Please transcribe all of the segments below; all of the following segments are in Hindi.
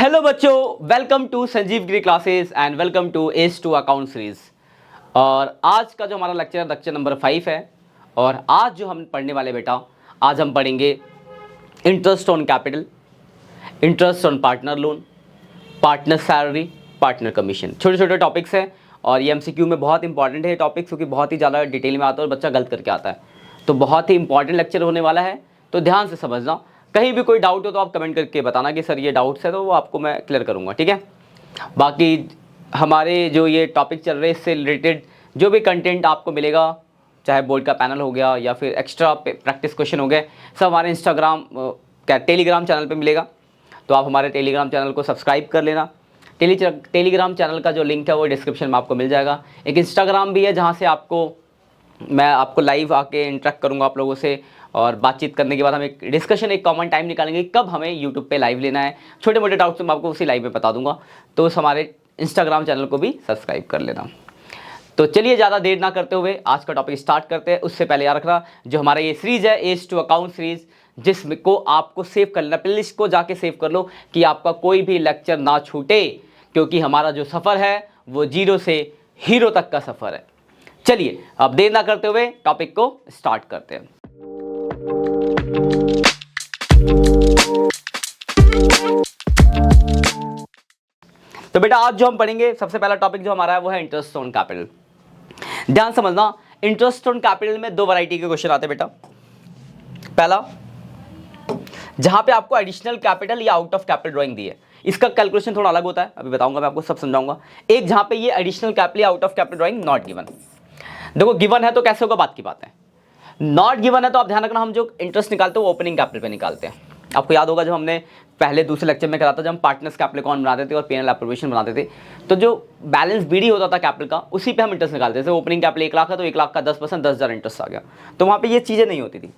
हेलो बच्चों, welcome to Sanjeev Giri classes and welcome to S to account series. और आज का जो हमारा लेक्चर नंबर 5 है। और आज जो हम पढ़ने वाले बेटा, आज हम पढ़ेंगे interest on capital, interest on partner loan, partner salary, partner commission. छोटे छोटे टॉपिक्स हैं और ये एमसीक्यू में बहुत इंपॉर्टेंट है टॉपिक्स, क्योंकि बहुत ही ज़्यादा डिटेल में आता है और बच्चा गलत करके आता है। तो बहुत ही इंपॉर्टेंट लेक्चर होने वाला है, तो ध्यान से समझना। कहीं भी कोई डाउट हो तो आप कमेंट करके बताना कि सर ये डाउट्स है, तो वो आपको मैं क्लियर करूँगा, ठीक है। बाकी हमारे जो ये टॉपिक चल रहे हैं इससे रिलेटेड जो भी कंटेंट आपको मिलेगा, चाहे बोर्ड का पैनल हो गया या फिर एक्स्ट्रा प्रैक्टिस क्वेश्चन हो गए, सब हमारे इंस्टाग्राम टेलीग्राम चैनल पे मिलेगा। तो आप हमारे टेलीग्राम चैनल को सब्सक्राइब कर लेना। टेलीग्राम चैनल का जो लिंक है वो डिस्क्रिप्शन में आपको मिल जाएगा। एक इंस्टाग्राम भी है जहाँ से मैं आपको लाइव आके इंटरेक्ट करूँगा आप लोगों से, और बातचीत करने के बाद हम एक डिस्कशन, एक कॉमन टाइम निकालेंगे कब हमें यूट्यूब पे लाइव लेना है। छोटे मोटे डाउट्स मैं आपको उसी लाइव में बता दूंगा, तो उस हमारे इंस्टाग्राम चैनल को भी सब्सक्राइब कर लेना। तो चलिए ज़्यादा देर ना करते हुए आज का टॉपिक स्टार्ट करते हैं। उससे पहले याद रखना, जो हमारा ये सीरीज़ है एज टू अकाउंट सीरीज़, जिसमें को आपको सेव कर लेना, प्लेलिस्ट को जाके सेव कर लो कि आपका कोई भी लेक्चर ना छूटे, क्योंकि हमारा जो सफ़र है वो 0 से हीरो तक का सफ़र है। चलिए अब देर ना करते हुए टॉपिक को स्टार्ट करते हैं। तो बेटा आज जो हम पढ़ेंगे, सबसे पहला टॉपिक जो हमारा है वो है इंटरेस्ट ऑन कैपिटल। ध्यान समझना, इंटरेस्ट ऑन कैपिटल में दो वैरायटी के क्वेश्चन आते हैं बेटा। पहला, जहां पे आपको एडिशनल कैपिटल या आउट ऑफ कैपिटल ड्राइंग दी है, इसका कैलकुलेशन थोड़ा अलग होता है, अभी बताऊंगा मैं आपको, सब समझाऊंगा। एक जहां पे ये एडिशनल कैपिटल या out of capital drawing not given. देखो गिवन है तो कैसे होगा, बात की बात है। नॉट गिवन है तो आप ध्यान रखना, हम जो इंटरेस्ट निकालते हैं वो ओपनिंग कैपिटल पे निकालते हैं। आपको याद होगा जब हमने पहले दूसरे लेक्चर में करा था, जब हम पार्टनर्स कैपिटल अकाउंट बनाते थे और पीएनएल एप्रोप्रिएशन बनाते थे, तो जो बैलेंस बीडी होता था कैपिटल का, उसी पे हम इंटरेस्ट निकालते थे। ओपनिंग कैपिटल 1 लाख है तो 1 लाख का 10%, 10,000 इंटरेस्ट आ गया। तो वहाँ पे ये चीज़ें नहीं होती थी।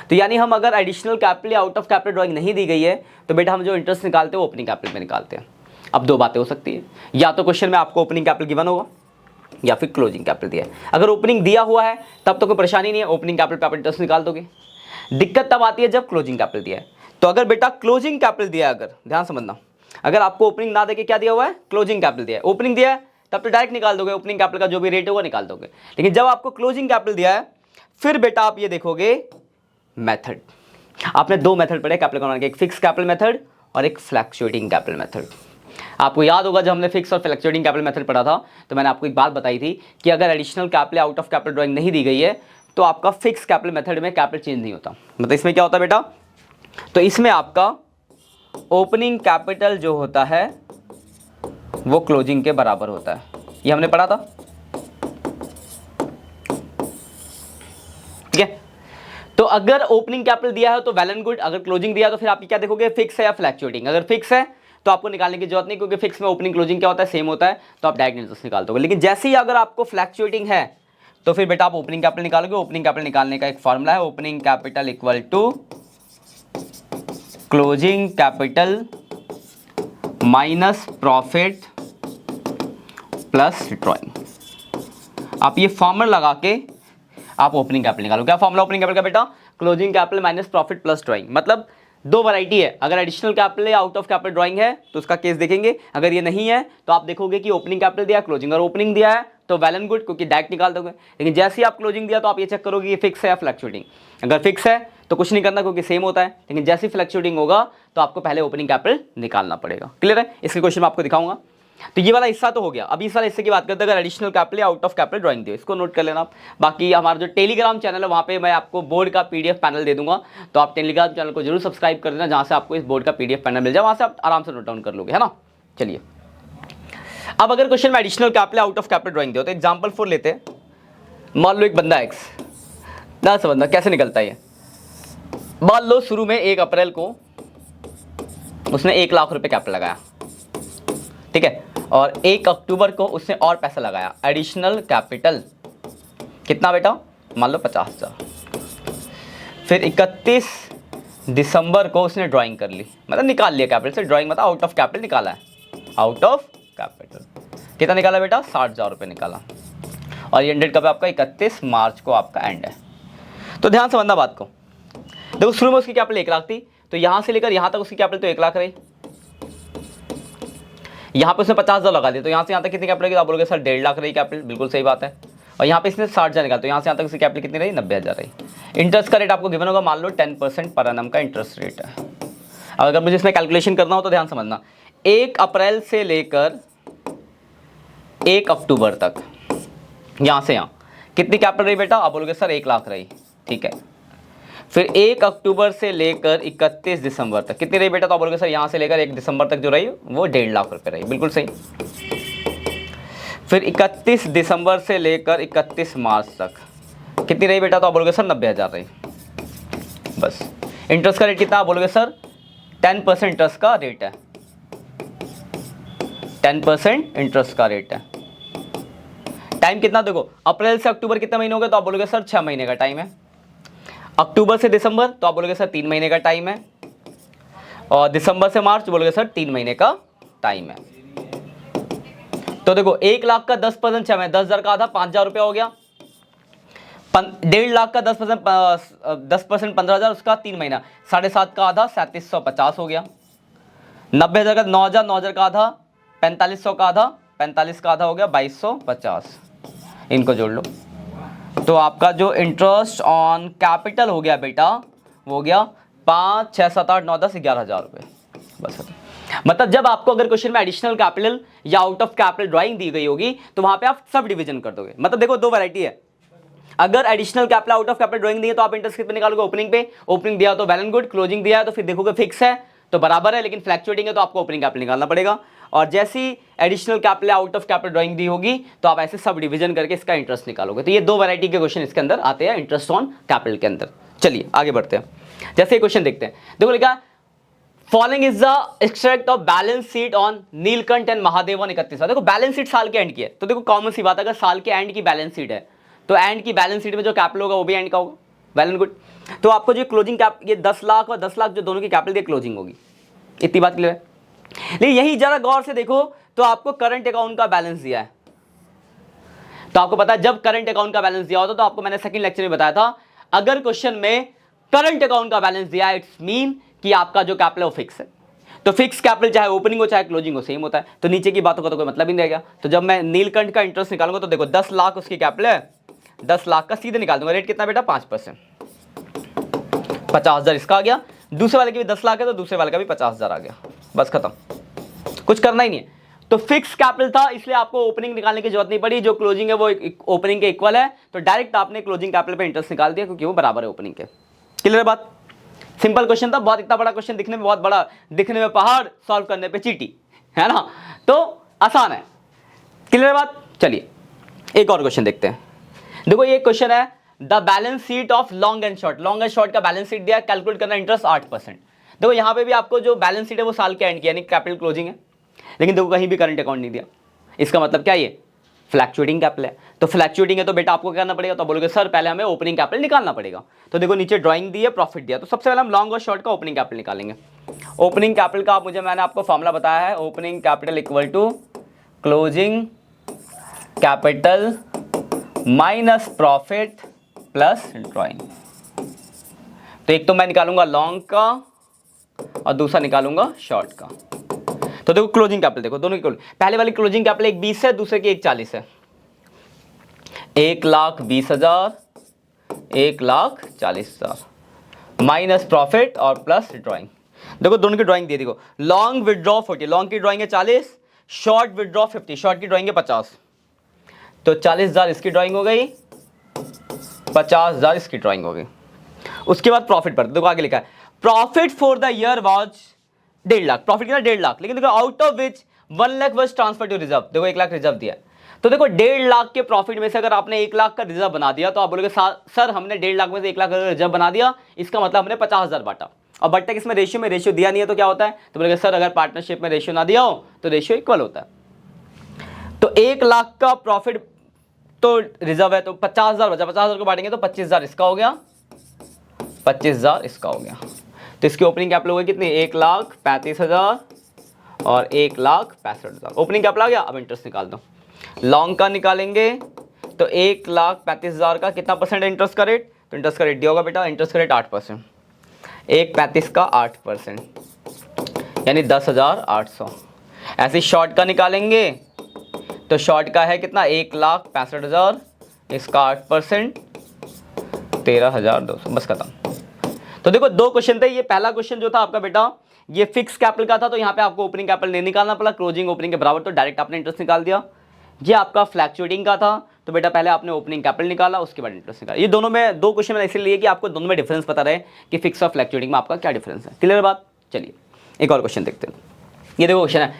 तो यानी हम अगर एडिशनल कैपिटल या आउट ऑफ कैपिटल ड्राइंग नहीं दी गई है तो बेटा हम जो इंटरेस्ट निकालते हैं वो ओपनिंग कैपिटल में निकालते हैं। अब दो बातें हो सकती है, या तो क्वेश्चन में आपको ओपनिंग कैपिटल गिवन होगा या फिर क्लोजिंग कैपिटल दिया है। अगर ओपनिंग दिया हुआ है तब तो कोई परेशानी नहीं है, ओपनिंग कैपिटल पे आप इंटरेस्ट निकाल दोगे। दिक्कत तब आती है जब क्लोजिंग कैपिटल दिया है। तो अगर बेटा क्लोजिंग कैपिटल दिया है, अगर ध्यान समझना, अगर आपको ओपनिंग ना देके क्या दिया हुआ है, क्लोजिंग कैपिटल दिया है, ओपनिंग दिया है तब तो डायरेक्ट निकाल दोगे, ओपनिंग कैपिटल का जो भी रेट होगा निकाल दोगे। लेकिन जब आपको क्लोजिंग कैपिटल दिया है, फिर बेटा आप ये देखोगे मेथड। आपने दो मेथड पढ़े कैपिटल बनाने के, एक फिक्स कैपिटल मेथड और एक फ्लक्चुएटिंग कैपिटल मेथड। आपको याद होगा जब हमने फिक्स और फ्लक्चुएटिंग कैपिटल मेथड पढ़ा था, तो मैंने आपको एक बात बताई थी कि अगर additional capital out of capital drawing नहीं दी गई है तो आपका फिक्स कैपिटल मेथड में कैपिटल चेंज नहीं होता। मतलब इसमें क्या होता है बेटा, तो इसमें आपका ओपनिंग कैपिटल जो होता है वो क्लोजिंग के बराबर होता है। ये हमने पढ़ा था, ठीक है। तो अगर ओपनिंग कैपिटल दिया है तो वेल एंड गुड, अगर क्लोजिंग दिया तो फिर आप क्या देखोगे, फिक्स है या फ्लक्चुएटिंग। अगर फिक्स है तो आपको निकालने की जरूरत नहीं, क्योंकि फिक्स में ओपनिंग क्लोजिंग क्या होता है, सेम होता है, तो आप डायरेक्ट इंटरेस्ट निकाल दोगे। लेकिन जैसे ही अगर आपको फ्लक्चुएटिंग है तो फिर बेटा आप ओपनिंग कैपिटल निकालोगे। ओपनिंग कैपिटल निकालने का एक फॉर्मूला है, opening capital equal to closing capital minus profit plus drawing. आप ये फॉर्मूला लगा के आप ओपनिंग कैपिटल निकालो। क्या फॉर्मूला ओपनिंग कैपिटल का बेटा, closing capital minus profit plus drawing. मतलब दो वैरायटी है, अगर एडिशनल कैपिटल या आउट ऑफ कैपिटल ड्राइंग है तो उसका केस देखेंगे, अगर ये नहीं है तो आप देखोगे कि ओपनिंग कैपिटल दिया क्लोजिंग, और ओपनिंग दिया है तो वेल एंड गुड, क्योंकि डायरेक्ट निकाल दोगे। लेकिन जैसे ही आप क्लोजिंग दिया तो आप ये चेक करोगे ये फिक्स है या फ्लक्चुएटिंग। अगर फिक्स है तो कुछ नहीं करना क्योंकि सेम होता है, लेकिन जैसे ही फ्लक्चुएटिंग होगा तो आपको पहले ओपनिंग कैपिटल निकालना पड़ेगा। क्लियर है, इसके क्वेश्चन में आपको दिखाऊंगा। तो ये वाला हिस्सा तो हो गया। अभी इस वाला हिस्से की बात करते हैं, अगर एडिशनल कैपिटल या आउट ऑफ कैपिटल ड्राइंग दियो, इसको नोट कर लेना आप। बाकी हमारा जो टेलीग्राम चैनल है वहाँ पे मैं आपको बोर्ड का पीडीएफ पैनल दे दूंगा, तो आप टेलीग्राम चैनल को जरूर सब्सक्राइब कर देना, जहाँ से आपको इस बोर्ड का पीडीएफ पैनल मिल जाए, वहाँ से आप आराम से नोट डाउन कर लोगे, है ना। चलिए अब अगर क्वेश्चन में additional capital out of capital drawing दियो, तो एग्जाम्पल 4 लेते हैं। मान लो एक बंदा एक्स, ना समझना कैसे निकलता है ये। मान लो शुरू में 1 अप्रैल को उसने 1 लाख रुपए कैपिटल लगाया, ठीक है, और 1 अक्टूबर को उसने और पैसा लगाया, एडिशनल कैपिटल कितना बेटा, मान लो 50,000। फिर 31 दिसंबर को उसने ड्राइंग कर ली, मतलब निकाल लिया कैपिटल से, ड्राइंग मतलब आउट ऑफ कैपिटल निकाला है, आउट ऑफ कैपिटल कितना निकाला बेटा, 60,000 रुपये निकाला। और ये एंडेड कब है आपका, 31 मार्च को आपका एंड है। तो ध्यान समझना बात को, देखो शुरू में उसकी कैपिटल 1 लाख थी, तो यहाँ से लेकर यहाँ तक उसकी कैपिटल तो 1 लाख रही, यहाँ पे उसने 50,000 लगा दिया, तो यहाँ से यहाँ तक कितनी कैपिटल, आप बोलोगे सर 1.5 लाख रही कैपिटल, बिल्कुल सही बात है। और यहाँ पे इसने 60,000 निकाला, तो यहाँ से यहाँ तक इसकी कैपिटल कितनी रही, 90,000 रही। इंटरेस्ट का रेट आपको गिवन होगा, मान लो 10% पर एनम का इंटरेस्ट रेट है। अब अगर मुझे इसमें कैलकुलेशन करना हो तो ध्यान समझना, 1 अप्रैल से लेकर 1 अक्टूबर तक, यहाँ से यहाँ कितनी कैपिटल रही बेटा, आप बोलोगे सर 1 लाख रही, ठीक है। फिर 1 अक्टूबर से लेकर 31 दिसंबर तक कितनी रही बेटा, तो आप बोलोगे सर यहाँ से लेकर 1 दिसंबर तक जो रही वो 1.5 लाख रुपए रही, बिल्कुल सही। फिर 31 दिसंबर से लेकर 31 मार्च तक कितनी रही बेटा, तो आप बोलोगे सर 90,000 रही, बस। इंटरेस्ट का रेट कितना, आप बोलोगे सर 10% इंटरेस्ट का रेट है, 10% इंटरेस्ट का रेट है। टाइम कितना, देखो अप्रैल से अक्टूबर कितने महीने हो गए, तो आप बोलोगे सर 6 महीने का टाइम है। अक्टूबर से दिसंबर तो आप बोलोगे सर 3 महीने का टाइम है। और दिसंबर से मार्च बोलोगे सर 3 महीने का टाइम है। तो देखो 1 लाख का 10% 6 महीने, 10,000 का आधा 5,000 रुपया हो गया। 1.5 लाख का 10% 15,000, उसका 3 महीना, 7.5 का आधा 3750 हो गया। 90,000 का 9,000, 9,000 का आधा 4500 का आधा, 45 का आधा हो गया 2250, इनको जोड़ लो। तो आपका जो इंटरेस्ट ऑन कैपिटल हो गया बेटा, वो हो गया 5, 6, 7, 8, 9, 10, 11,000 रुपये, बस। मतलब जब आपको अगर क्वेश्चन में एडिशनल कैपिटल या आउट ऑफ कैपिटल ड्राइंग दी गई होगी तो वहां पे आप सब डिवीजन कर दोगे। मतलब देखो 2 वैरायटी है, अगर additional capital out of capital drawing दी है तो आप इंटरेस्ट कितने निकालोगे, ओपनिंग पे। ओपनिंग दिया तो वेल एंड गुड, क्लोजिंग दिया है तो फिर देखोगे फिक्स है तो बराबर है, लेकिन फ्लैक्चुएटिंग है तो आपको ओपनिंग कैपिटल निकालना पड़ेगा। और जैसी additional capital out of capital drawing दी होगी तो आप ऐसे सब डिवीजन करके इसका इंटरेस्ट निकालोगे। तो ये 2 वैरायटी के क्वेश्चन इसके अंदर आते हैं इंटरेस्ट ऑन कैपिटल के अंदर। चलिए आगे बढ़ते हैं, जैसे क्वेश्चन देखते हैं। देखो लिखा following is the extract of balance sheet on Neelkanth and Mahadevan 31। देखो बैलेंस शीट साल के एंड की है, तो देखो कॉमन सी बात, अगर साल के एंड की बैलेंस शीट है तो एंड की बैलेंस शीट में जो कैपिटल होगा वो भी एंड का होगा, वेल एंड गुड। तो आपको जो क्लोजिंग कैप, ये 10 लाख और 10 लाख जो दोनों की कैपिटल की क्लोजिंग होगी, इतनी बात क्लियर है। लेकिन यही जरा गौर से देखो तो आपको करंट अकाउंट का बैलेंस दिया है, तो आपको पता है जब करंट अकाउंट का बैलेंस दिया होता तो आपको मैंने सेकंड लेक्चर में बताया था, अगर क्वेश्चन में करंट अकाउंट का बैलेंस दिया है इट्स मीन कि आपका जो कैपिटल है वो फिक्स है। तो फिक्स कैपिटल चाहे ओपनिंग हो चाहे क्लोजिंग हो सेम होता है, तो नीचे की बातों का तो कोई मतलब ही नहीं रहेगा। तो जब मैं नीलकंठ का इंटरेस्ट निकालूंगा तो देखो 10 लाख उसकी कैपिटल है, 10 लाख का सीधे निकाल दूंगा। रेट कितना बेटा, 5%, 50,000 इसका आ गया। दूसरे वाले की भी 10 लाख है तो दूसरे वाले का भी 50,000 आ गया, बस खत्म, कुछ करना ही नहीं है। तो फिक्स कैपिटल था इसलिए आपको ओपनिंग निकालने की जरूरत नहीं पड़ी, जो क्लोजिंग है वो ओपनिंग के इक्वल है, तो डायरेक्ट आपने क्लोजिंग कैपिटल पे इंटरेस्ट निकाल दिया क्योंकि वो बराबर है ओपनिंग के। क्लियर बात, सिंपल क्वेश्चन था, बहुत इतना बड़ा क्वेश्चन दिखने में बहुत बड़ा, दिखने में पहाड़, सॉल्व करने पे चीटी, है ना, तो आसान है। क्लियर बात, चलिए एक और क्वेश्चन देखते हैं। देखो ये क्वेश्चन है the balance sheet of long and short, long and short का बैलेंस शीट दिया, कैलकुलेट करना इंटरेस्ट 8%। देखो यहाँ पे भी आपको जो बैलेंस शीट है वो साल के एंड की यानी कैपिटल क्लोजिंग है, लेकिन देखो कहीं भी करंट अकाउंट नहीं दिया, इसका मतलब क्या, ये फ्लैक्चुएटिंग कैपिटल है। तो फ्लैक्चुएटिंग है तो बेटा आपको क्या करना पड़ेगा, तो बोलोगे सर पहले हमें ओपनिंग कैपिटल निकालना पड़ेगा। तो देखो नीचे ड्राइंग दी है, प्रॉफिट दिया, तो सबसे पहले हम लॉन्ग और शॉर्ट का ओपनिंग कैपिटल निकालेंगे। ओपनिंग कैपिटल का मैंने आपको फॉर्मूला बताया है, opening capital equal to closing capital minus profit plus drawing. तो एक तो मैं निकालूंगा लॉन्ग का और दूसरा निकालूंगा शॉर्ट का। तो देखो क्लोजिंग कैपिटल देखो दोनों की, पहले वाली क्लोजिंग कैपिटल एक 20 है, दूसरे की एक 40 है, 1,20,000, 1,40,000 माइनस प्रॉफिट और प्लस ड्राइंग। देखो दोनों की ड्राइंग दी, देखो लॉन्ग विड्रॉ 40, लॉन्ग की ड्राइंग है 40, शॉर्ट विड्रॉ 50, शॉर्ट की ड्राइंग है 50। तो 40,000 इसकी ड्राइंग हो गई, 50,000 इसकी ड्राइंग हो गई। उसके बाद प्रॉफिट पर देखो आगे लिखा है profit for the year was 1.5 lakh, profit कितना 1.5 लाख, लेकिन देखो out of which 1 lakh was transfer to reserve, देखो 1 लाख रिजर्व दिया है। तो देखो 1.5 लाख के प्रॉफिट में से अगर आपने 1 लाख का रिजर्व बना दिया तो आप बोलोगे सर हमने 1.5 लाख में से 1 लाख का रिजर्व बना दिया, इसका मतलब हमने 50,000 बांटा। और बट तक इसमें रेशियो दिया नहीं है तो क्या होता है, तो बोलेगा सर अगर पार्टनरशिप में रेशियो ना दिया हो तो रेशियो इक्वल होता है। तो 1 लाख का प्रॉफिट तो रिजर्व है तो 50,000 बचा, 50,000 को बांटेंगे तो 25,000 इसका हो गया, 25,000 इसका हो गया। तो इसकी ओपनिंग कैपिटल हो गई कितनी, 1,35,000 और 1,65,000 ओपनिंग कैपिटल आ गया। अब इंटरेस्ट निकाल दो, लॉन्ग का निकालेंगे तो 1,35,000 का कितना परसेंट है इंटरेस्ट का रेट, तो इंटरेस्ट का रेट दिया होगा बेटा, इंटरेस्ट का रेट 8%, 1,35 का 8% यानी 10,800। ऐसे शॉर्ट का निकालेंगे तो शॉर्ट का है कितना 1,65,000, इसका 8%, 13,200, बस खत्म। तो देखो दो क्वेश्चन थे, ये पहला क्वेश्चन जो था आपका बेटा ये फिक्स कैपिटल का था, तो यहाँ पे आपको ओपनिंग कैपिटल नहीं निकालना पड़ा, क्लोजिंग ओपनिंग के बराबर, तो डायरेक्ट आपने इंटरेस्ट निकाल दिया। ये आपका फ्लैक्चुएटिंग का था, तो बेटा पहले आपने ओपनिंग कैपिटल निकाला, उसके बाद इंटरेस्ट निकाला। ये दोनों में दो क्वेश्चन मैंने इसलिए कि आपको दोनों में डिफरेंस पता रहे कि फिक्स और फ्लैक्चुएटिंग में आपका क्या डिफरेंस है। क्लियर बात? चलिए एक और क्वेश्चन देखते हैं। ये देखो क्वेश्चन है,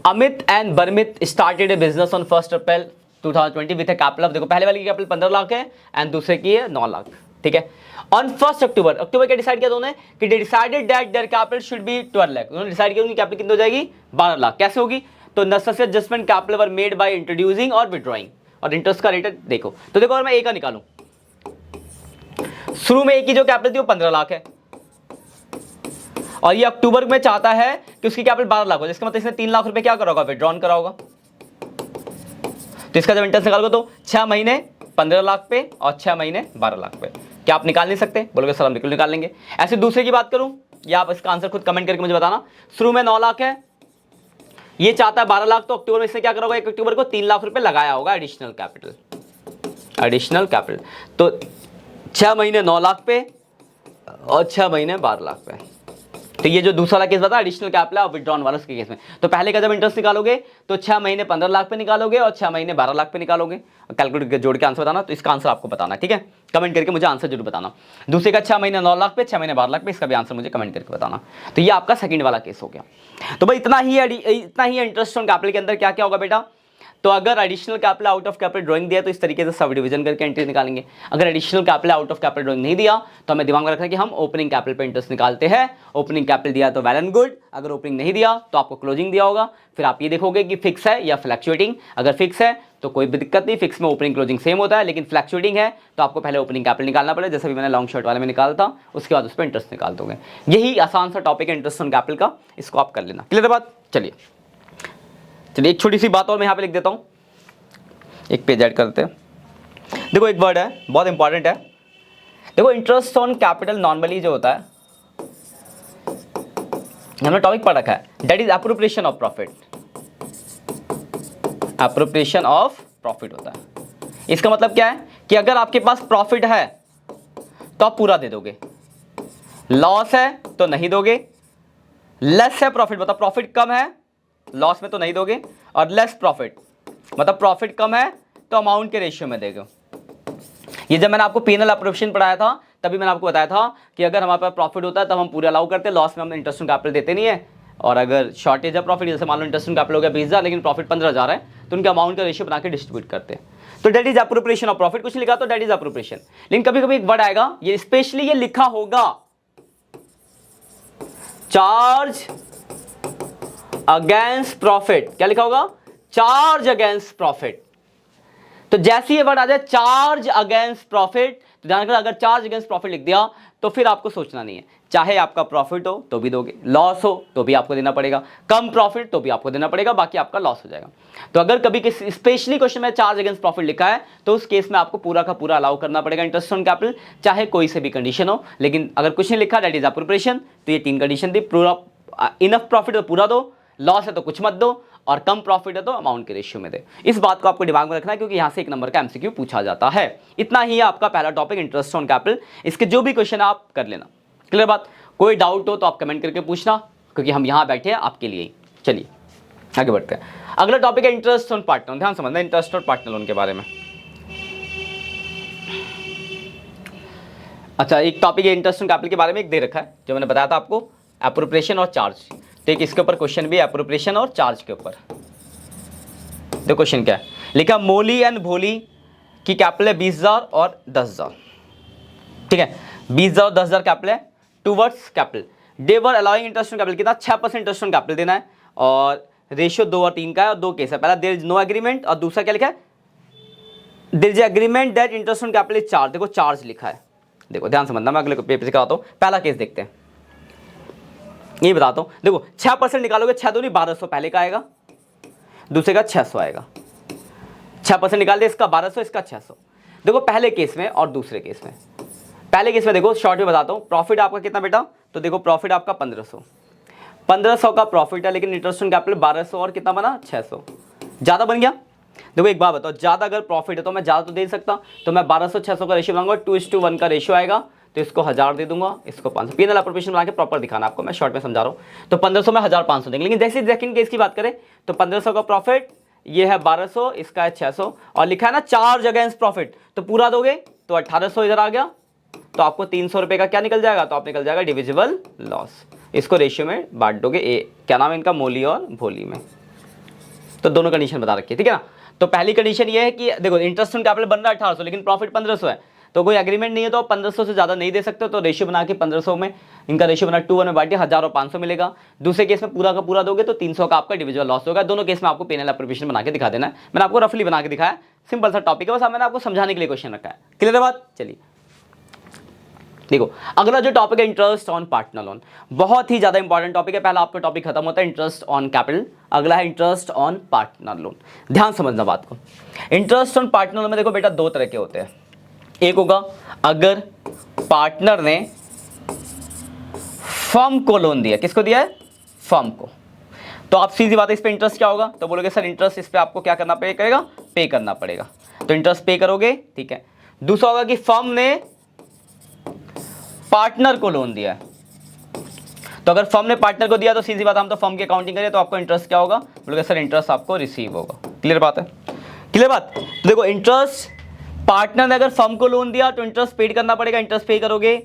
Amit and Barmit started a business on 1 April 2020 with a capital of, देखो पहले वाले की कैपिटल 15 लाख है एंड दूसरे की है 9 लाख, ठीक है। ऑन 1 अक्टूबर, अक्टूबर क्या डिसाइड किया दोनों कि they decided that their capital should be 12 lakh, उन्होंने डिसाइड किया उनकी कैपिटल कितनी हो जाएगी 12 लाख। कैसे होगी? तो necessary adjustment capital were made by introducing और विड्रॉइंग, और इंटरेस्ट का रेट देखो। तो देखो अगर मैं ए का निकालूं, शुरू में ए की जो कैपिटल थी वो 15 लाख है और ये अक्टूबर में चाहता है कि उसकी कैपिटल 12 लाख हो, जिसका मतलब इसने 3 लाख रुपए क्या करा होगा, विड्रॉन करा होगा। तो इसका जब इंटरेस्ट निकालोगे तो 6 महीने 15 लाख पे और 6 महीने 12 लाख पे, क्या आप निकाल नहीं सकते? बोलोगे सर हम बिल्कुल निकाल लेंगे। ऐसे दूसरे की बात करूं, या आप इसका आंसर खुद कमेंट करके मुझे बताना। शुरू में 9 लाख है, ये चाहता है 12 लाख, तो अक्टूबर में इसने क्या करा होगा, 1 अक्टूबर को 3 लाख रुपए लगाया होगा एडिशनल कैपिटल, एडिशनल कैपिटल। तो 6 महीने 9 लाख पे और 6 महीने 12 लाख पे। तो ये जो दूसरा केस बता एडिशनल कैपिटल और विड्रॉन वाला के केस में, तो पहले का जब इंटरेस्ट निकालोगे तो 6 महीने 15 लाख पे निकालोगे और 6 महीने 12 लाख पे निकालोगे। कैलकुलेट जोड़ के आंसर बताना, तो इसका आंसर आपको बताना, ठीक है। कमेंट करके मुझे आंसर जरूर बताना। दूसरे का 6 महीने 9 लाख पे, 6 महीने 12 लाख पे, इसका भी आंसर मुझे कमेंट करके बताना। तो ये आपका सेकंड वाला केस हो गया। तो भाई इतना ही इंटरेस्ट ऑन कैपिटल के अंदर क्या क्या होगा बेटा। तो अगर additional capital out of capital drawing दिया तो इस तरीके से सब डिवीजन करके एंट्री निकालेंगे। अगर additional capital out of capital drawing नहीं दिया तो हमें दिमाग में रखना कि हम ओपनिंग कैपिटल पे इंटरेस्ट निकालते हैं। ओपनिंग कैपिटल दिया तो वेल एंड गुड, अगर ओपनिंग नहीं दिया तो आपको क्लोजिंग दिया होगा। फिर आप ये देखोगे कि फिक्स है या फ्लैक्चुएटिंग। अगर फिक्स है तो कोई भी दिक्कत नहीं, फिक्स में ओपनिंग क्लोजिंग सेम होता है, लेकिन फ्लैक्चुएटिंग है तो आपको पहले ओपनिंग कैपिटल निकालना पड़ेगा, जैसे भी मैंने लॉन्ग शॉर्ट वाले में निकाला था, उसके बाद उस पर इंटरेस्ट निकाल दोगे। यही आसान सा टॉपिक है इंटरेस्ट ऑन कैपिटल का, इसको आप कर लेना। क्लियर बात? चलिए एक छोटी सी बात और मैं यहाँ पे लिख देता हूँ, एक पेज ऐड करते हैं। देखो एक वर्ड है बहुत इंपॉर्टेंट है, देखो इंटरेस्ट ऑन कैपिटल नॉर्मली जो होता है, हमने टॉपिक पढ़ रखा है, that is appropriation of profit. Appropriation of profit होता है। इसका मतलब क्या है कि अगर आपके पास प्रॉफिट है तो आप पूरा दे दोगे, लॉस है तो नहीं दोगे, लेस है प्रॉफिट मतलब प्रॉफिट कम है लॉस में तो नहीं दोगे, और लेस प्रॉफिट मतलब प्रॉफिट कम है तो अमाउंट के रेशियो में देगा। ये जब मैंने आपको पीएनएल एप्रोप्रिएशन पढ़ाया था तभी मैंने आपको बताया था कि अगर हमारे पास प्रॉफिट होता है तब हम पूरा अलाउ करते हैं, लॉस में हम इंटरेस्ट ऑन कैपिटल देते नहीं है। और अगर शॉर्टेज है प्रॉफिट, जैसे मान लो इंटरेस्ट ऑन कैपिटल हो गया 20,000 लेकिन प्रॉफिट 15,000 है, तो उनके अमाउंट का रेशियो बना के डिस्ट्रीब्यूट करते हैं। तो that is appropriation of profit, कुछ लिखा तो डेट इज एप्रोप्रिएशन। लेकिन कभी कभी एक वर्ड आएगा, ये स्पेशली ये लिखा होगा चार्ज अगेंस्ट प्रॉफिट। क्या लिखा होगा? Charge against profit. तो जैसे ये वर्ड आ जाए चार्ज अगेंस्ट प्रॉफिट, तो ध्यान रखना अगर चार्ज अगेंस्ट प्रॉफिट लिख दिया तो फिर आपको सोचना नहीं है, चाहे आपका प्रॉफिट हो तो भी दोगे, लॉस हो तो भी आपको देना पड़ेगा, कम प्रॉफिट तो भी आपको देना पड़ेगा, बाकी आपका लॉस हो जाएगा। तो अगर कभी किसी स्पेशली क्वेश्चन में चार्ज अगेंस्ट प्रॉफिट लिखा है तो उस केस में आपको पूरा का पूरा अलाउ करना पड़ेगा इंटरेस्ट ऑन कैपिटल, चाहे कोई से भी कंडीशन हो। लेकिन अगर कुछ नहीं लिखा दैट इज एप्रोप्रिएशन, तो ये 3 कंडीशन थी, पूरा इनफ प्रॉफिट तो पूरा दो, लॉस है तो कुछ मत दो, और कम प्रॉफिट है तो अमाउंट के रेशियो में दे। इस बात को आपको दिमाग में रखना है क्योंकि यहां से 1 नंबर का एमसीक्यू पूछा जाता है। इतना ही है आपका पहला टॉपिक इंटरेस्ट ऑन कैपिटल। इसके जो भी क्वेश्चन आप कर लेना। क्लियर बात? कोई डाउट हो तो आप कमेंट करके पूछना, क्योंकि हम यहां बैठे हैं आपके लिए ही। चलिए आगे बढ़ते हैं। अगला टॉपिक है इंटरेस्ट ऑन पार्टनर। ध्यान समझना इंटरेस्ट ऑन पार्टनर लोन के बारे में। अच्छा, एक टॉपिक है इंटरेस्ट ऑन कैपिटल के बारे में, एक दे रखा है जो मैंने बताया था आपको, एप्रोप्रिएशन और चार्ज। तो एक इसके ऊपर क्वेश्चन भी है एप्रोप्रिएशन और चार्ज के ऊपर। देखो क्वेश्चन क्या है, लिखा मोली एंड भोली की कैपिटल है 20,000 और 10,000। ठीक है, 20,000 और 10,000 कैपिटल है towards capital. They were allowing interest on capital कितना 6% इंटरेस्ट ऑन कैपिटल देना है, और रेशियो 2 और 3 का है, और 2 केस है। पहला देयर इज नो एग्रीमेंट, और दूसरा क्या लिखा है there is agreement that interest on capital is charge. देखो चार्ज लिखा है, देखो ध्यान समझना, मैं अगले पेपर से कराता हूँ। पहला केस देखते हैं, ये बताता हूं। देखो 6% निकालोगे, 6 दूनी 1200 पहले का आएगा, दूसरे का 600 आएगा। 6% निकाल दे, इसका 1200 इसका 600। देखो पहले केस में और दूसरे केस में, पहले केस में देखो शॉर्ट में बताता हूं, प्रॉफिट आपका कितना बेटा, तो देखो प्रॉफिट आपका 1500। 1500 का प्रॉफिट है, लेकिन इंटरेस्ट ऑन कैपिटल 1200 और कितना बना 600, ज़्यादा बन गया। देखो एक बात बताओ, ज़्यादा अगर प्रॉफिट है तो मैं ज़्यादा तो दे सकता, तो मैं 1200-600 का रेशियो बनाऊंगा, 2:1 का रेशियो आएगा, तो इसको 1000 दे दूंगा, इसको 500। पीएनएल एप्रोप्रिएशन बना के प्रॉपर दिखाना आपको, मैं शॉर्ट में समझा रहा हूँ। तो 1500 में 1500 देंगे, लेकिन जैसे सेकंड केस की बात करें तो 1500 का प्रॉफिट, ये है 1200, इसका है 600, और लिखा है ना 4 जगह प्रॉफिट, तो पूरा दोगे तो 1800 इधर आ गया, तो आपको 300 रुपये का क्या निकल जाएगा, तो आप निकल जाएगा डिविजिबल लॉस। इसको रेशियो में बांट दोगे, क्या नाम है इनका, मोली और भोली में। तो दोनों कंडीशन बता रखी है, ठीक है ना। तो पहली कंडीशन ये है कि देखो इंटरेस्ट ऑन कैपिटल बन रहा है 1800, लेकिन प्रॉफिट 1500 है, तो कोई एग्रीमेंट नहीं है, तो आप 1500 से ज़्यादा नहीं दे सकते, तो रेशियो बना के 1500 में इनका रेशियो बना 2:1 में बांटिए, 1000 और 500 मिलेगा। दूसरे केस में पूरा का पूरा दोगे तो 300 का आपका डिविजुअल लॉस होगा। दोनों केस में आपको पीएनएल एप्रोप्रिएशन बना के दिखा देना है, मैंने आपको रफली बना के दिखाया, सिंपल सा टॉपिक है, बस मैंने आपको समझाने के लिए क्वेश्चन रखा है। क्लियर है बात। चलिए देखो अगला जो टॉपिक है इंटरेस्ट ऑन पार्टनर लोन, बहुत ही ज्यादा इंपॉर्टेंट टॉपिक है। पहला आपका टॉपिक खत्म होता है इंटरेस्ट ऑन कैपिटल, अगला है इंटरेस्ट ऑन पार्टनर लोन। ध्यान समझना बात को, इंटरेस्ट ऑन पार्टनर लोन में देखो बेटा दो तरह के होते हैं। एक होगा अगर पार्टनर ने फर्म को लोन दिया, किसको दिया है, फर्म को, तो आप सीधी बात है इस पे इंटरेस्ट क्या होगा, तो बोलोगे सर इंटरेस्ट इस पे आपको क्या करना पड़ेगा, पे करना पड़ेगा, तो इंटरेस्ट पे करोगे, ठीक है। दूसरा होगा कि फर्म ने पार्टनर को लोन दिया है, तो अगर फर्म ने पार्टनर को दिया तो सीधी बात हम तो फर्म की अकाउंटिंग करें, तो आपको इंटरेस्ट क्या होगा, बोलोगे सर इंटरेस्ट आपको रिसीव होगा। क्लियर बात है, क्लियर बात। तो देखो इंटरेस्ट पार्टनर ने अगर फर्म को लोन दिया तो इंटरेस्ट पेड करना पड़ेगा, इंटरेस्ट पे करोगे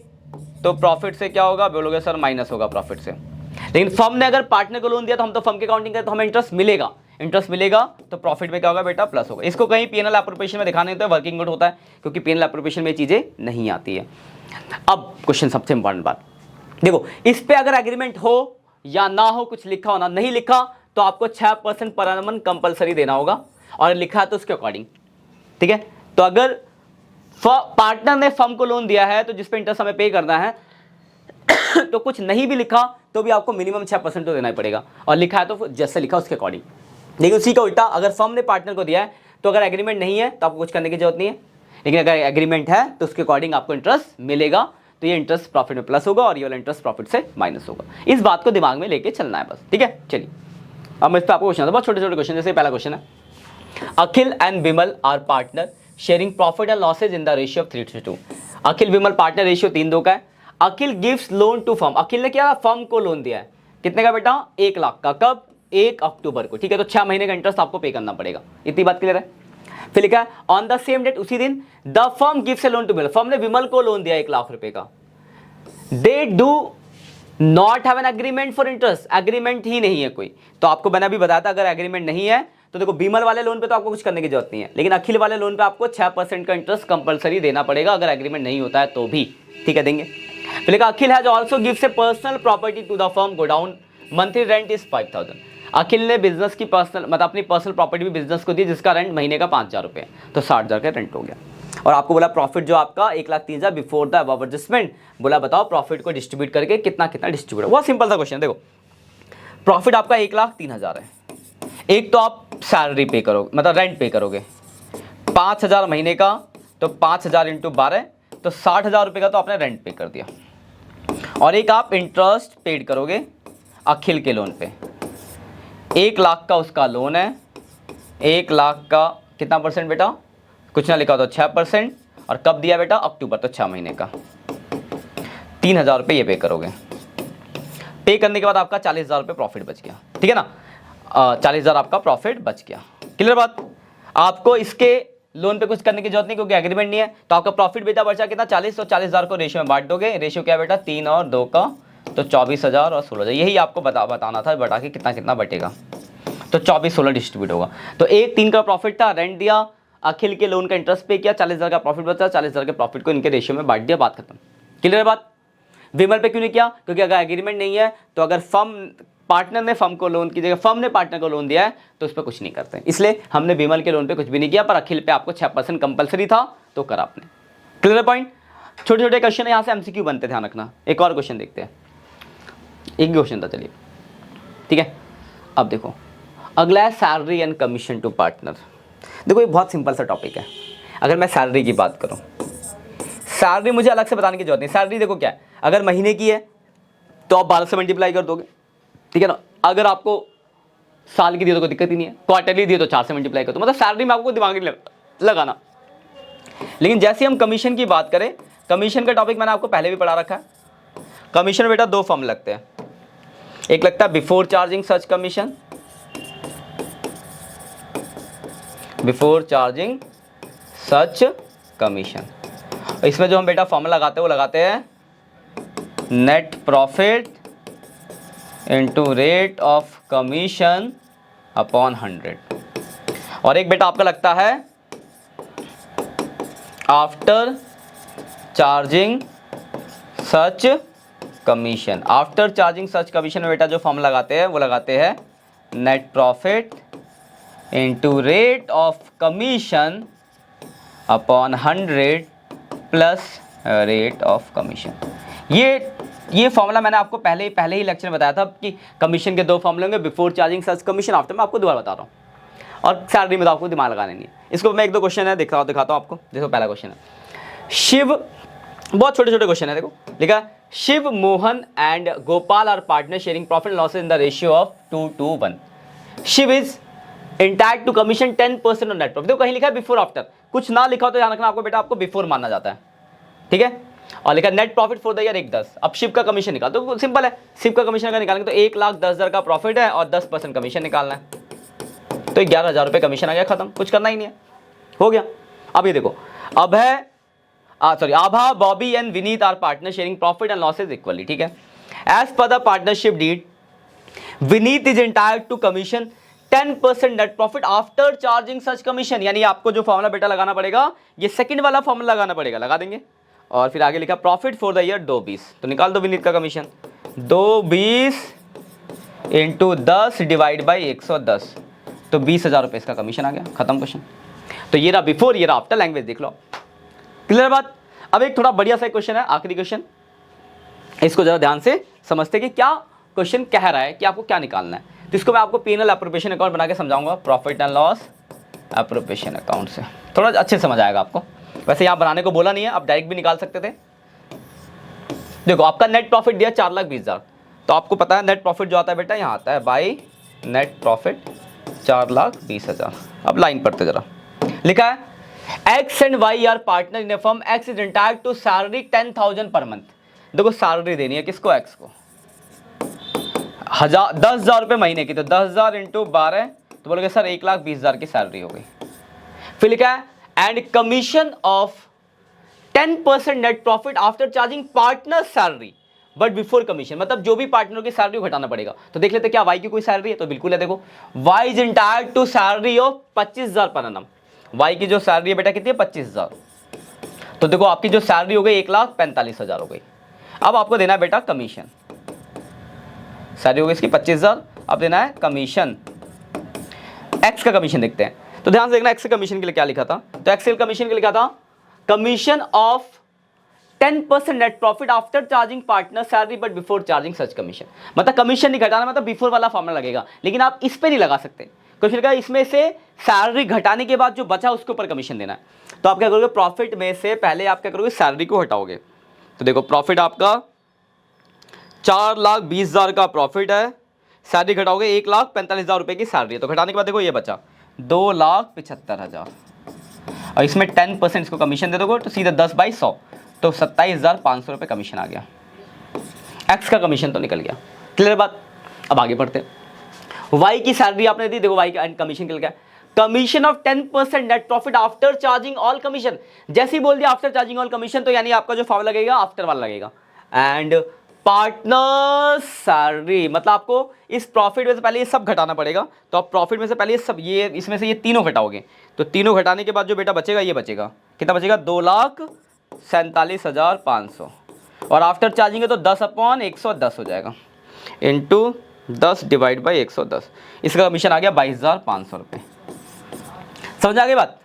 तो प्रॉफिट से क्या होगा, बोलोगे सर माइनस होगा प्रॉफिट से। लेकिन फर्म ने अगर पार्टनर को लोन दिया तो हम तो फर्म की अकाउंटिंग करें, तो हमें इंटरेस्ट मिलेगा, इंटरेस्ट मिलेगा तो प्रॉफिट में क्या होगा बेटा, प्लस होगा। इसको कहीं पीएनएल एप्रोप्रिएशन में दिखाने तो वर्किंग नोट होता है, क्योंकि पीएनएल एप्रोप्रिएशन में चीजें नहीं आती है। अब क्वेश्चन सबसे इंपॉर्टेंट बात देखो, इस पे अगर एग्रीमेंट हो या ना हो, कुछ लिखा हो ना, नहीं लिखा तो आपको 6% पर एनम कंपलसरी देना होगा, और लिखा है तो उसके अकॉर्डिंग, ठीक है। तो अगर पार्टनर ने फर्म को लोन दिया है तो जिस पे इंटरेस्ट हमें पे करना है तो कुछ नहीं भी लिखा तो भी आपको मिनिमम 6% तो देना ही पड़ेगा, और लिखा है तो जैसे लिखा उसके अकॉर्डिंग। लेकिन उसी का उल्टा अगर फर्म ने पार्टनर को दिया है तो अगर एग्रीमेंट नहीं है तो आपको कुछ करने की जरूरत नहीं है, लेकिन अगर एग्रीमेंट है तो उसके अकॉर्डिंग आपको इंटरेस्ट मिलेगा, तो ये इंटरेस्ट प्रॉफिट में प्लस होगा और ये वाला इंटरेस्ट प्रॉफिट से माइनस होगा। इस बात को दिमाग में लेके चलना है बस, ठीक है। चलिए अब मैं इस पर आपको क्वेश्चन, बहुत छोटे छोटे क्वेश्चन, जैसे पहला क्वेश्चन है, Akhil and Vimal are partner sharing profit and losses in the ratio of 3:2। Akhil Vimal partner, ratio 3:2 का है। Akhil gives loan to firm, Akhil ने क्या फर्म को लोन दिया है, कितने का बेटा, 1 लाख का, कब, 1 अक्टूबर को, ठीक है। तो 6 महीने का इंटरेस्ट आपको पे करना पड़ेगा, इतनी बात क्लियर है। फिर लिखा है ऑन द सेम डेट, उसी दिन, the firm gives a loan to Vimal, firm ने विमल को लोन दिया 1 लाख रुपए का। They do not have an agreement for interest, agreement ही नहीं है कोई, तो आपको मैंने अभी बताया था अगर एग्रीमेंट नहीं है तो देखो विमल वाले लोन पे तो आपको कुछ करने की जरूरत नहीं है, लेकिन अखिल वाले लोन पे आपको 6% का इंटरेस्ट कंपलसरी देना पड़ेगा अगर एग्रीमेंट नहीं होता है तो भी, ठीक है, देंगे। फिर लिखा Akhil has also gives a personal property to the firm godown, monthly rent is 5000। Akhil ने बिजनेस की पर्सनल मतलब अपनी पर्सनल प्रॉपर्टी भी बिजनेस को दी जिसका रेंट महीने का 5000 रुपये, तो 60,000 का रेंट हो गया। और आपको बोला प्रॉफिट जो आपका 1,03,000 बिफोर द अबव एडजस्टमेंट, बोला बताओ प्रॉफिट को डिस्ट्रीब्यूट करके कितना कितना डिस्ट्रीब्यूट, बहुत सिंपल सा क्वेश्चन। देखो प्रॉफिट आपका 1,03,000 है, एक तो आप सैलरी पे करोगे मतलब रेंट पे करोगे 5,000 महीने का, तो 5,000 इंटू 12 तो 60,000 रुपये का तो आपने रेंट पे कर दिया, और एक आप इंटरेस्ट पेड करोगे अखिल के लोन पे, 1 लाख का उसका लोन है, 1 लाख का कितना परसेंट बेटा, कुछ ना लिखा तो 6%, और कब दिया बेटा, अक्टूबर, तो 6 महीने का, 3,000 रुपये ये पे करोगे। पे करने के बाद आपका 40,000 रुपये प्रॉफिट बच गया, ठीक है ना, 40,000 आपका प्रॉफिट बच गया। क्लियर बात, आपको इसके लोन पे कुछ करने की जरूरत नहीं क्योंकि एग्रीमेंट नहीं है, तो आपका प्रॉफिट बेटा बचा कितना 40, तो 40,000 को रेशियो में बांट दोगे, रेशियो क्या बेटा 3 और 2 का, तो 24,000 और 16,000, यही आपको बताना था, बता के कितना कितना बटेगा, तो 24-16 डिस्ट्रीब्यूट होगा। तो 1,3 का प्रॉफिट था, रेंट दिया, अखिल के लोन का इंटरेस्ट पे किया, 40,000 का प्रॉफिट बचा, 40,000 के प्रॉफिट को इनके रेशियो में बांट दिया, बात खत्म। क्लियर बात। विमल पे क्यों नहीं किया, क्योंकि अगर एग्रीमेंट नहीं है तो अगर फर्म पार्टनर ने फर्म को लोन की जगह फर्म ने पार्टनर को लोन दिया है तो उस पर कुछ नहीं करते, इसलिए हमने विमल के लोन पे कुछ भी नहीं किया, पर अखिल पे आपको 6% कंपलसरी था तो करा आपने। Clear point. छोटे छोटे क्वेश्चन यहाँ से एमसीक्यू बनते, ध्यान रखना। एक और क्वेश्चन देखते हैं, एक क्वेश्चन था, चलिए ठीक है। अब देखो अगला है salary and commission to partner. देखो ये बहुत सिंपल सा टॉपिक है। अगर मैं सैलरी की बात करूं, सैलरी मुझे अलग से बताने की जरूरत नहीं, सैलरी देखो क्या है, अगर महीने की है तो आप 12 से मल्टीप्लाई कर दोगे, ठीक है ना। अगर आपको साल की दी तो कोई दिक्कत ही नहीं है, क्वार्टरली दी तो 4 से मल्टीप्लाई कर दो, मतलब सैलरी में आपको दिमाग नहीं लगाना। लेकिन जैसे हम कमीशन की बात करें, कमीशन का टॉपिक मैंने आपको पहले भी पढ़ा रखा है। कमीशन में बेटा 2 फॉर्म लगते हैं, एक लगता है before charging such commission, before charging such commission. इसमें जो हम बेटा फॉर्मूला लगाते हैं वो लगाते हैं net profit into rate of commission upon 100। और एक बेटा आपका लगता है after charging such commission. After charging such commission में बेटा जो फॉर्मूला लगाते हैं वो लगाते हैं net profit into rate of commission upon 100 plus rate of commission. ये फॉर्मूला मैंने आपको पहले ही लेक्चर में बताया था कि कमीशन के 2 फॉर्मूले होंगे, before charging such commission, after. मैं आपको दोबारा बता रहा हूँ। और सैलरी में तो आपको दिमाग लगाना नहीं है। इसको मैं 1-2 क्वेश्चन है दिखाता हूँ आपको। देखो पहला क्वेश्चन है, शिव, बहुत छोटे छोटे क्वेश्चन है, देखो लिखा Shiv, Mohan and Gopal are partner sharing profit and losses in the ratio of 2:1। Shiv is entitled to commission 10% on net profit. देखो कहीं लिखा है बिफोर आफ्टर, कुछ ना लिखा हो तो ध्यान रखना आपको बेटा, आपको बिफोर मानना जाता है, ठीक है। और लिखा net profit for the year 1,10। अब शिव का कमीशन निकाल, तो सिंपल है, शिव का कमीशन अगर निकालेंगे तो 1,10,000 का प्रॉफिट है और 10% कमीशन निकालना है, तो 11,000 रुपये कमीशन आ गया, खत्म, कुछ करना ही नहीं है, हो गया। अब ये देखो, Abha, Bobby and Vineet are partner sharing profit and losses equally, ठीक है। As per the partnership deed, Vineet is entitled to commission 10% net profit after charging such commission. यानी आपको जो फॉर्मूला बेटा लगाना पड़ेगा, ये सेकंड वाला फॉर्मूला लगाना पड़ेगा, लगा देंगे। और फिर आगे लिखा प्रॉफिट फॉर द ईयर 2,20, तो निकाल दो विनीत का कमीशन, 2,20 इंटू 10 डिवाइड बाई 110, तो 20,000 रुपये इसका कमीशन आ गया, खत्म क्वेश्चन। तो ये रहा बिफोर, ये रहा आफ्टर, लैंग्वेज देख लो, क्लियर बात। अब एक थोड़ा बढ़िया सा क्वेश्चन है, आखिरी क्वेश्चन, इसको जरा ध्यान से समझते कि क्या क्वेश्चन कह रहा है कि आपको क्या निकालना है। तो इसको मैं आपको P&L एप्रोप्रिएशन अकाउंट बना के समझाऊंगा, profit and loss appropriation account से, थोड़ा अच्छे समझ आएगा आपको। वैसे यहाँ बनाने को बोला नहीं है, आप डायरेक्ट भी निकाल सकते थे। देखो आपका नेट प्रॉफिट दिया 4,20,000, तो आपको पता है नेट प्रॉफिट जो आता है बेटा यहाँ आता है बाई नेट प्रॉफिट 4,20,000। अब लाइन पढ़ते जरा, लिखा है X and Y are partner in a firm, X is entitled to salary 10,000 per month. देखो सैलरी देनी है किसको, X को, 10,000 रुपये महीने की, तो 10,000 इंटू 12, तो बोलोगे सर 1,20,000 की सैलरी हो गई। फिर लिखा है and commission of 10% net profit after charging partner salary but before commission, मतलब जो भी पार्टनर की सैलरी घटाना पड़ेगा। तो देख लेते क्या वाई की कोई सैलरी है, तो बिल्कुल है। देखो Y is entitled to salary of 25,000 per annum। Y की जो सैलरी है बेटा कितनी है, 25,000। तो देखो आपकी जो सैलरी हो गई 1,45,000 हो गई। अब आपको देना है बेटा कमीशन, सैलरी हो गई इसकी 25,000, अब देना है कमीशन। एक्स का कमीशन देखते हैं, तो ध्यान से देखना एक्स के कमीशन के लिए क्या लिखा था। तो एक्स के कमीशन के लिए लिखा था commission of 10% net profit after charging partner salary but before charging such commission. मतलब कमीशन नहीं घटाना, मतलब बिफोर वाला फॉर्मूला लगेगा, लेकिन आप इस पे नहीं लगा सकते, क्योंकि फिर इसमें से सैलरी घटाने के बाद जो बचा उसके ऊपर कमीशन देना है। तो आप क्या करोगे, प्रॉफिट में से पहले आप क्या करोगे, सैलरी को हटाओगे। तो देखो प्रॉफिट आपका 4,20,000 का प्रॉफिट है, सैलरी घटाओगे 1,45,000 रुपये की सैलरी है, तो घटाने के बाद देखो ये बचा 2,75,000, और इसमें 10% इसको कमीशन दे दोगे तो सीधा 10/100, तो 27,500 रुपये कमीशन आ गया। एक्स का कमीशन तो निकल गया, क्लियर बात। अब आगे बढ़ते हैं, वाई की सैलरी आपने दी, देखो वाई का कमीशन निकल गया, commission of 10% net profit after charging all commission. जैसे ही बोल दिया आफ्टर चार्जिंग ऑल कमीशन, तो यानी आपका जो फॉर्मूला लगेगा आफ्टर वाला लगेगा। एंड पार्टनर सैलरी, मतलब आपको इस प्रॉफिट में से पहले ये सब घटाना पड़ेगा, तो आप प्रॉफिट में से पहले ये सब, ये इसमें से ये तीनों घटाओगे, तो तीनों घटाने के बाद जो बेटा बचेगा ये बचेगा, कितना बचेगा, 2,47,500, और आफ्टर चार्जिंग है तो 10/110 हो जाएगा, इंटू 10 डिवाइड बाई 110, इसका कमीशन आ गया 22,500 रुपये। समझ आ गई बात।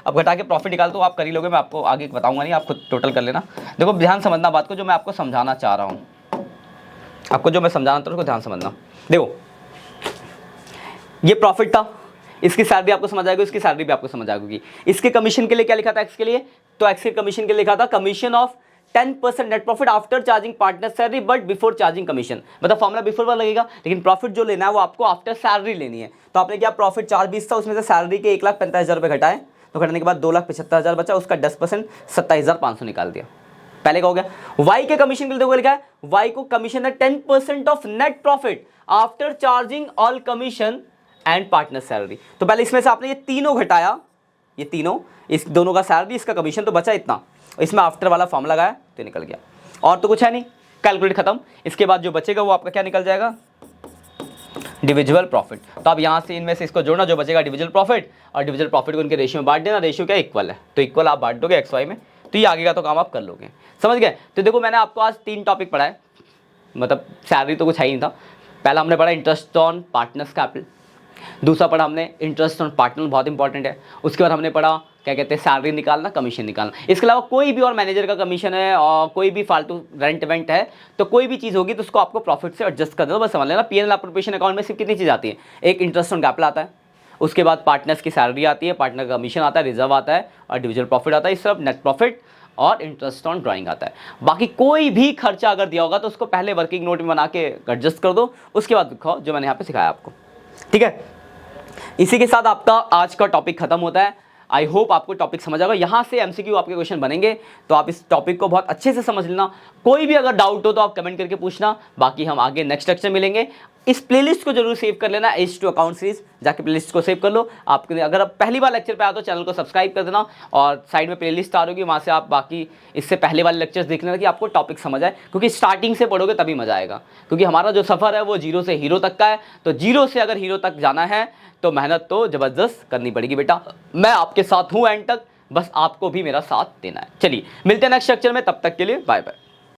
अब घटा के प्रॉफिट निकाल तो आप कर ही लोगे, मैं आपको आगे बताऊंगा नहीं, आप खुद टोटल कर लेना। देखो ध्यान समझना बात को, जो मैं आपको समझाना चाह रहा हूँ, आपको जो मैं समझाना था उसको ध्यान समझना। देखो ये प्रॉफिट था, इसकी सैलरी आपको समझ आएगी, इसकी सैलरी भी आपको समझ आएगी। इसके कमीशन के लिए क्या लिखा था एक्स के लिए, तो एक्स के कमीशन के लिए लिखा था commission of 10% net profit after charging partner salary but before charging commission. मतलब फॉर्मूला बिफोर वाला लगेगा, लेकिन प्रॉफिट जो लेना है वो आपको आफ्टर सैलरी लेनी है। तो आपने क्या, प्रॉफिट 420 था, उसमें से सैलरी के 1,45,000 रुपये घटाए, तो घटाने के बाद 2,75,000 बचा, उसका 10% 27,500 निकाल दिया। पहले का हो गया। वाई के कमीशन के लिए देखो लिखा है, वाई को कमीशन है 10% of net profit after charging all commission and partner salary. तो पहले इसमें से आपने ये तीनों घटाया, ये तीनों, इस दोनों का सैलरी, इसका कमीशन, तो बचा इतना, इसमें आफ्टर वाला फॉर्म लगाया तो निकल गया। और तो कुछ है नहीं, कैलकुलेट खत्म। इसके बाद जो बचेगा वो आपका क्या निकल जाएगा, डिविजिबल प्रॉफिट। तो अब यहाँ से इनमें से इसको जोड़ना, जो बचेगा डिविजिबल प्रॉफिट, और डिविजिबल प्रॉफिट को उनके रेशियो में बांट देना। रेशियो क्या, इक्वल है, तो इक्वल आप बांट दोगे एक्स वाई में, तो ये आगे का तो काम आप कर लोगे। समझ गए। तो देखो मैंने आपको आज 3 टॉपिक पढ़ाए, मतलब सैलरी तो कुछ है ही नहीं था। पहला हमने पढ़ा इंटरेस्ट ऑन पार्टनर्स कैपिटल, दूसरा पढ़ा हमने इंटरेस्ट ऑन पार्टनर, बहुत इंपॉर्टेंट है। उसके बाद हमने पढ़ा क्या कहते हैं, सैलरी निकालना, कमीशन निकालना। इसके अलावा कोई भी और मैनेजर का कमीशन है और कोई भी फालतू रेंट वेंट है, तो कोई भी चीज़ होगी तो उसको आपको प्रॉफिट से एडजस्ट कर दो। बस समझ लेना, पीएनएल अप्रोप्रिएशन अकाउंट में सिर्फ कितनी चीज़ आती है, एक इंटरेस्ट ऑन कैपिटल आता है, उसके बाद पार्टनर्स की सैलरी आती है, पार्टनर का कमीशन आता है, रिजर्व आता है, और डिविजिबल प्रॉफिट आता है। इस सब नेट प्रॉफिट और इंटरेस्ट ऑन ड्राइंग आता है। बाकी कोई भी खर्चा अगर दिया होगा तो उसको पहले वर्किंग नोट में बना के एडजस्ट कर दो, उसके बाद दिखाओ जो मैंने यहाँ पे सिखाया आपको। ठीक है, इसी के साथ आपका आज का टॉपिक खत्म होता है। आई होप आपको टॉपिक समझ आएगा। यहाँ से एमसीक्यू आपके क्वेश्चन बनेंगे, तो आप इस टॉपिक को बहुत अच्छे से समझ लेना। कोई भी अगर डाउट हो तो आप कमेंट करके पूछना। बाकी हम आगे नेक्स्ट लेक्चर मिलेंगे। इस प्लेलिस्ट को जरूर सेव कर लेना, H2 अकाउंट सीरीज, जाके प्लेलिस्ट को सेव कर लो। आपके अगर आप पहली बार लेक्चर पे आए तो चैनल को सब्सक्राइब कर देना, और साइड में प्लेलिस्ट आ रही होगी, वहाँ से आप बाकी इससे पहले वाले लेक्चर्स देख लेना कि आपको टॉपिक समझ आए, क्योंकि स्टार्टिंग से पढ़ोगे तभी मजा आएगा। क्योंकि हमारा जो सफ़र है वो 0 से हीरो तक का है, तो 0 से अगर हीरो तक जाना है तो मेहनत तो ज़बरदस्त करनी पड़ेगी बेटा। मैं आपके साथ हूँ एंड तक, बस आपको भी मेरा साथ देना है। चलिए मिलते हैं नेक्स्ट लेक्चर में, तब तक के लिए बाय बाय।